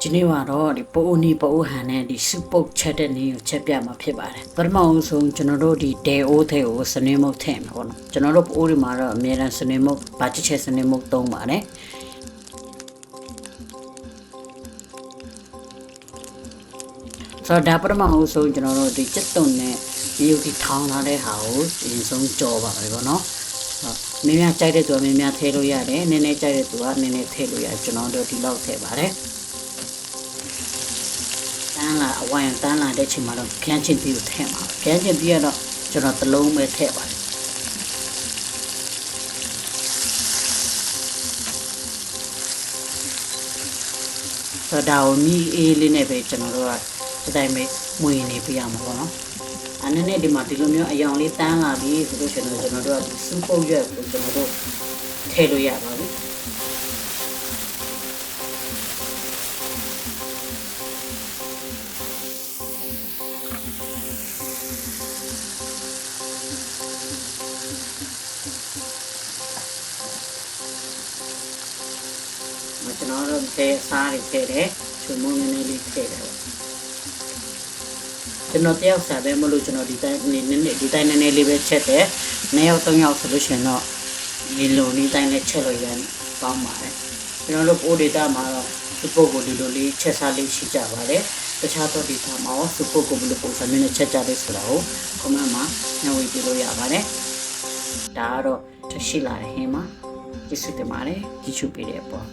ဒီနေ့ကတော့ဒီပိုးနီပိုးဟန်နဲ့ဒီစုပုတ်ချက်တဲ့နည်းကိုချက်ပြမှာဖြစ်ပါတယ်ပထမအောင်ဆုံးကျွန်တော်တို့ဒီဒဲအိုးထဲကိုစနေမုတ်ထည့်မှာပေါ့နော်ကျွန်တော်တို့ပိုးဒီမှာတော့အများအားစနေမုတ်ဗာချက်စနေမုတ်သုံးပါတယ်ဆိုတော့ဒါပထမအောင်ဆုံးကျွန်တော်တို့ဒီချက်တုံနဲ့ဒီယူဒီထောင်းထားတဲ့ဟာကိုအရင်ဆုံးကြော်ပါမယ်ပေါ့နော်မင်းများကြိုက်တဲ့သူကမင်းများထည့်လို့ရတယ်နည်းနည်းကြိုက်တဲ့သူကနည်းနည်းထည့်လို့ရတယ်ကျွန်တော်တို့ဒီလောက်ထည့်ပါတယ်တန်းလာအဝိုင်းတန်းလာတဲ့ချိန်မှာတော့ခန်းချင်းပြီးကိုထည့်ပါခန်းချင်းပြီးတော့ကျွန်တော်တစ်လုံးပဲထည့်ပါတယ်ဆိုတော့မီအေးလေးနဲ့ပဲကျွန်တော်တို့ကဒီတိုင်းပဲမွေနေပြရမှာပေါ့နော်အနေနဲ့ဒီမှာဒီလိုမျိုးအယောင်လေးတန်းလာပြီဆိုလို့ရှိရင်ကျွန်တော်တို့ကဒီစူပုတ်ရွက်ကိုကျွန်တော်တို့ထည့်လို့ရပါပြီကျွန်တော်တို့ထဲစားတွေထည့်တယ်ချုံမုံနည်းနည်းလေးထည့်တယ်ကျွန်တော်တယောက်စားပဲမလို့ကျွန်တော်ဒီတိုင်းနည်းနည်းဒီတိုင်းနည်းနည်းလေးပဲချက်တယ်နှစ်ယောက်သုံးယောက်ဆိုလို့ရှိရင်တော့ဒီလိုဒီတိုင်းနဲ့ချက်လို့ရရင်ကောင်းပါတယ်ကျွန်တော်တို့ပိုးဒေတာမှာတော့စပုတ်ကိုဒီလိုလေးချက်စားလေးရှိကြပါတယ်တခြားသောဒေတာမှာရောစပုတ်ကိုဘယ်လိုပုံစံမျိုးနဲ့ချက်ကြလဲဆိုတာကိုကွန်မန့်မှာညှို့ဝေပြလို့ရပါတယ်ဒါကတော့ထရှိလာတဲ့ဟင်းမှာကျေးဇူးတင်ပါတယ်ကြည့်ရှုပေးတဲ့ပေါ့